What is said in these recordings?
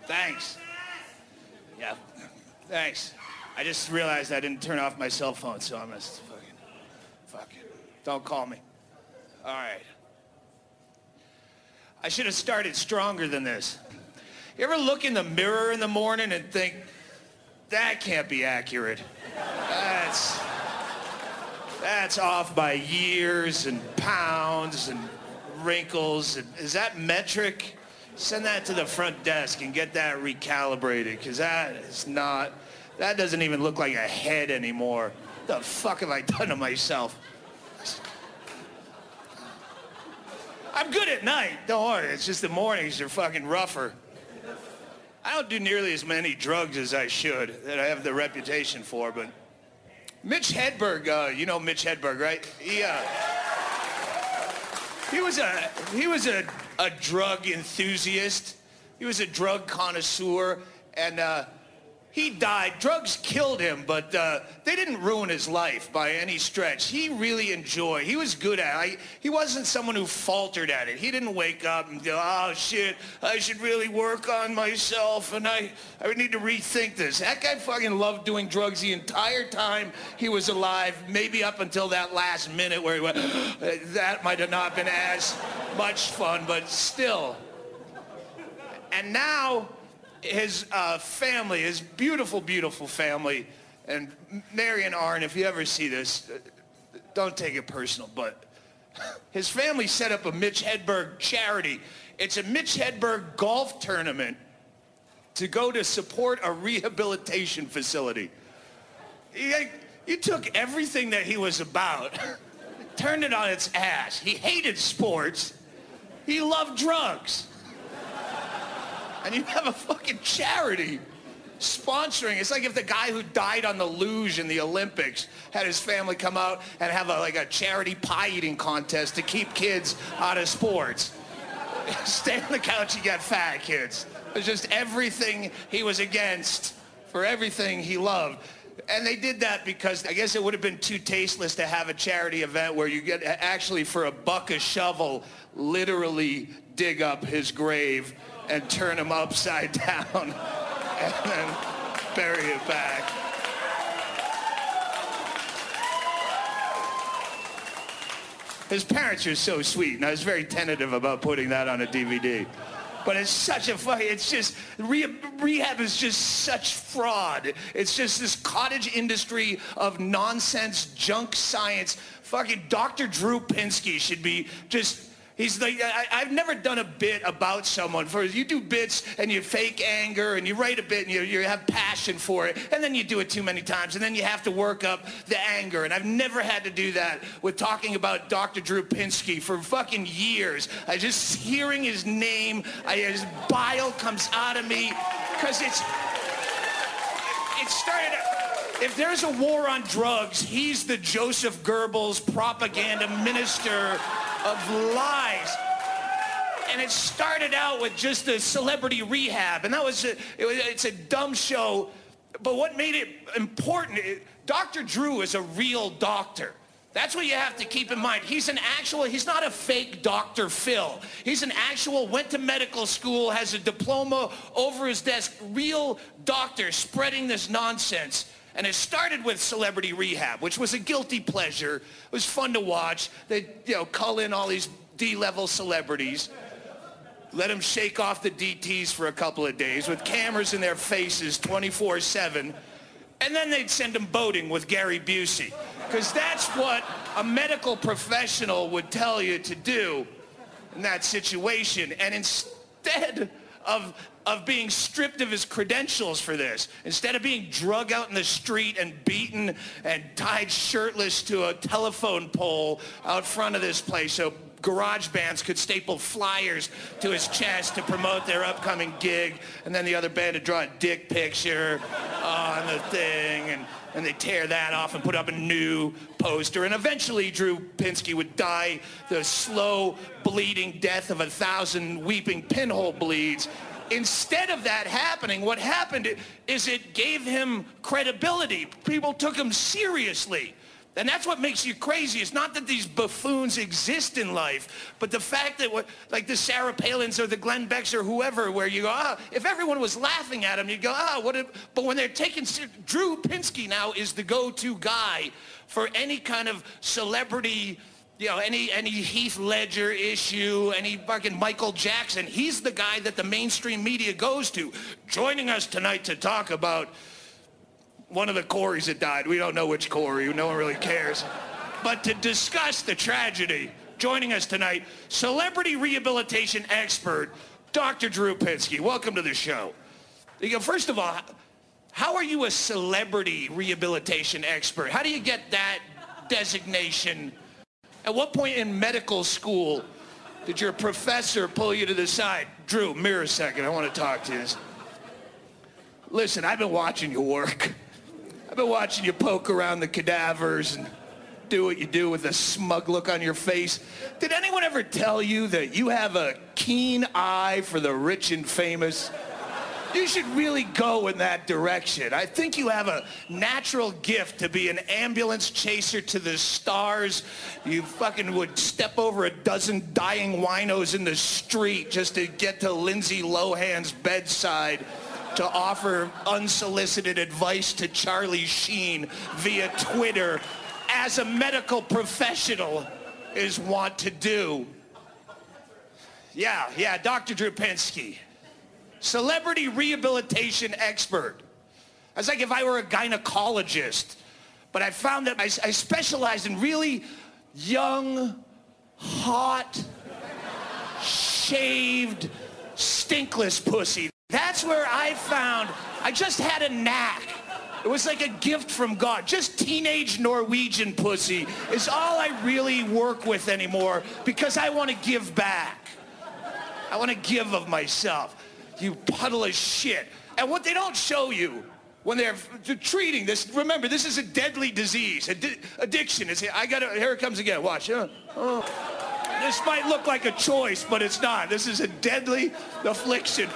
Thanks. Yeah, thanks. I just realized I didn't turn off my cell phone, so I'm gonna fuck it. Don't call me. All right. I should have started stronger than this. You ever look in the mirror in the morning and think, that can't be accurate? That's off by years and pounds and wrinkles. Is that metric? Send that to the front desk and get that recalibrated, because that doesn't even look like a head anymore. What the fuck have I done to myself? I'm good at night, don't worry. It's just the mornings are fucking rougher. I don't do nearly as many drugs as I should, that I have the reputation for, but Mitch Hedberg, you know Mitch Hedberg, right? He was a drug enthusiast. He was a drug connoisseur, and he died. Drugs killed him, but they didn't ruin his life by any stretch. He really enjoyed. He was good at it. He wasn't someone who faltered at it. He didn't wake up and go, oh shit, I should really work on myself, and I would need to rethink this. That guy fucking loved doing drugs the entire time he was alive, maybe up until that last minute where he went, that might have not been as much fun, but still. And now, his family, his beautiful, beautiful family, and Mary and Arn, if you ever see this, don't take it personal, but his family set up a Mitch Hedberg charity. It's a Mitch Hedberg golf tournament to go to support a rehabilitation facility. You took everything that he was about, turned it on its ass. He hated sports. He loved drugs. And you have a fucking charity sponsoring. It's like if the guy who died on the luge in the Olympics had his family come out and have a charity pie eating contest to keep kids out of sports. Stay on the couch, you get fat, kids. It was just everything he was against for everything he loved. And they did that because I guess it would have been too tasteless to have a charity event where you get actually for $1 a shovel, literally dig up his grave and turn him upside down and then bury it back. His parents are so sweet, and I was very tentative about putting that on a DVD. But it's such a fucking, it's just, rehab is just such fraud. It's just this cottage industry of nonsense, junk science. Fucking Dr. Drew Pinsky should be just, he's like, I've never done a bit about someone. You do bits and you fake anger and you write a bit and you have passion for it, and then you do it too many times and then you have to work up the anger. And I've never had to do that with talking about Dr. Drew Pinsky for fucking years. I just hearing his name, his bile comes out of me because it started. If there's a war on drugs, he's the Joseph Goebbels propaganda minister of lies. And it started out with just a celebrity rehab, and that was it's a dumb show, but what made it important, Dr. Drew is a real doctor. That's what you have to keep in mind. He's not a fake Dr. Phil. He's an actual, went to medical school, has a diploma over his desk, real doctor spreading this nonsense. And it started with Celebrity Rehab, which was a guilty pleasure. It was fun to watch. They, call in all these D-level celebrities, let them shake off the DTs for a couple of days with cameras in their faces 24/7, and then they'd send them boating with Gary Busey, because that's what a medical professional would tell you to do in that situation. And instead of being stripped of his credentials for this, instead of being drug out in the street and beaten and tied shirtless to a telephone pole out front of this place so garage bands could staple flyers to his chest to promote their upcoming gig, and then the other band would draw a dick picture on the thing, and they tear that off and put up a new poster, and eventually Drew Pinsky would die the slow bleeding death of 1,000 weeping pinhole bleeds. Instead of that happening, what happened is it gave him credibility. People took him seriously. And that's what makes you crazy. It's not that these buffoons exist in life, but the fact that, like the Sarah Palins or the Glenn Becks or whoever, where you go, if everyone was laughing at him, you'd go, but when they're taking, Drew Pinsky now is the go-to guy for any kind of celebrity, any Heath Ledger issue, any fucking Michael Jackson. He's the guy that the mainstream media goes to. Joining us tonight to talk about one of the Coreys that died. We don't know which Corey. No one really cares. But to discuss the tragedy, joining us tonight, celebrity rehabilitation expert, Dr. Drew Pinsky. Welcome to the show. First of all, how are you a celebrity rehabilitation expert? How do you get that designation? At what point in medical school did your professor pull you to the side? Drew, mirror a second. I want to talk to you. Listen, I've been watching you work. I've been watching you poke around the cadavers and do what you do with a smug look on your face. Did anyone ever tell you that you have a keen eye for the rich and famous? You should really go in that direction. I think you have a natural gift to be an ambulance chaser to the stars. You fucking would step over a dozen dying winos in the street just to get to Lindsay Lohan's bedside to offer unsolicited advice to Charlie Sheen via Twitter, as a medical professional is wont to do. Yeah, Dr. Drew Pinsky, celebrity rehabilitation expert. That's like if I were a gynecologist, but I found that I specialized in really young, hot, shaved, stinkless pussy. That's where I found, I just had a knack. It was like a gift from God. Just teenage Norwegian pussy is all I really work with anymore because I want to give back. I want to give of myself. You puddle of shit. And what they don't show you when they're treating this, remember, this is a deadly disease. Addiction. Here it comes again. Watch. This might look like a choice, but it's not. This is a deadly affliction.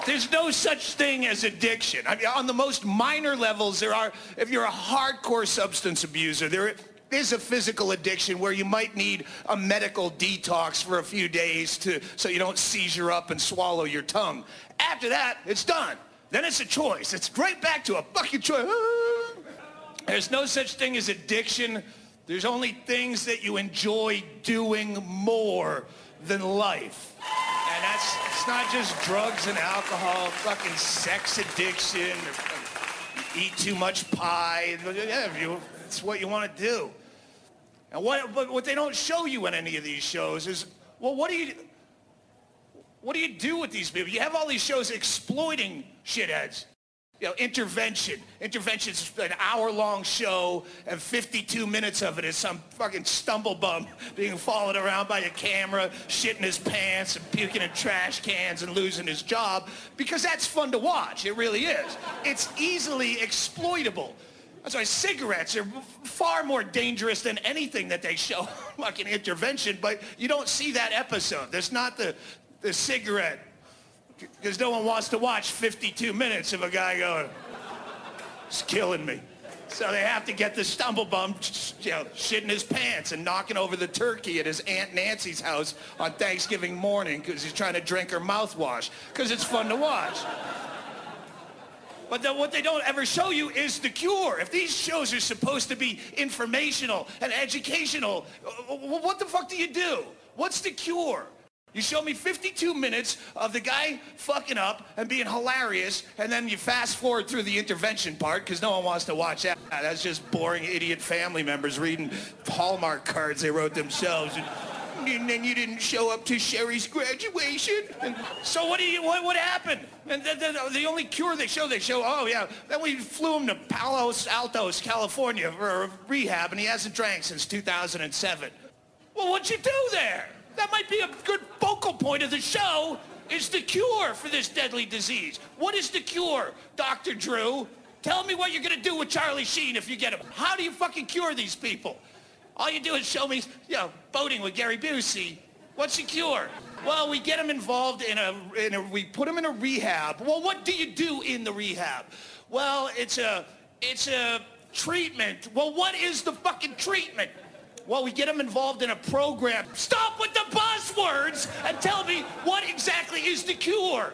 There's no such thing as addiction. I mean, on the most minor levels, if you're a hardcore substance abuser, there is a physical addiction where you might need a medical detox for a few days so you don't seizure up and swallow your tongue. After that, it's done. Then it's a choice. It's right back to a fucking choice. There's no such thing as addiction. There's only things that you enjoy doing more than life. And it's not just drugs and alcohol, fucking sex addiction, eat too much pie. It's what you want to do. And what they don't show you in any of these shows is, well, what do you do with these people? You have all these shows exploiting shitheads. Intervention. Intervention's an hour-long show, and 52 minutes of it is some fucking stumblebum being followed around by a camera, shitting his pants and puking in trash cans and losing his job, because that's fun to watch. It really is. It's easily exploitable. That's why cigarettes are far more dangerous than anything that they show fucking Intervention, but you don't see that episode. There's not the cigarette, because no one wants to watch 52 minutes of a guy going, it's killing me. So they have to get the stumblebum, shitting his pants and knocking over the turkey at his Aunt Nancy's house on Thanksgiving morning because he's trying to drink her mouthwash, because it's fun to watch. But what they don't ever show you is the cure. If these shows are supposed to be informational and educational, what the fuck do you do? What's the cure? You show me 52 minutes of the guy fucking up and being hilarious, and then you fast forward through the intervention part because no one wants to watch that. That's just boring idiot family members reading Hallmark cards they wrote themselves. And then you didn't show up to Sherry's graduation. And so what happened? And the only cure they show, oh yeah, then we flew him to Palos Altos, California for a rehab, and he hasn't drank since 2007. Well, what'd you do there? That might be a good focal point of the show, is the cure for this deadly disease. What is the cure, Dr. Drew? Tell me what you're gonna do with Charlie Sheen if you get him. How do you fucking cure these people? All you do is show me, boating with Gary Busey. What's the cure? Well, we get him involved we put him in a rehab. Well, what do you do in the rehab? Well, it's a treatment. Well, what is the fucking treatment? Well, we get them involved in a program. Stop with the buzzwords and tell me what exactly is the cure.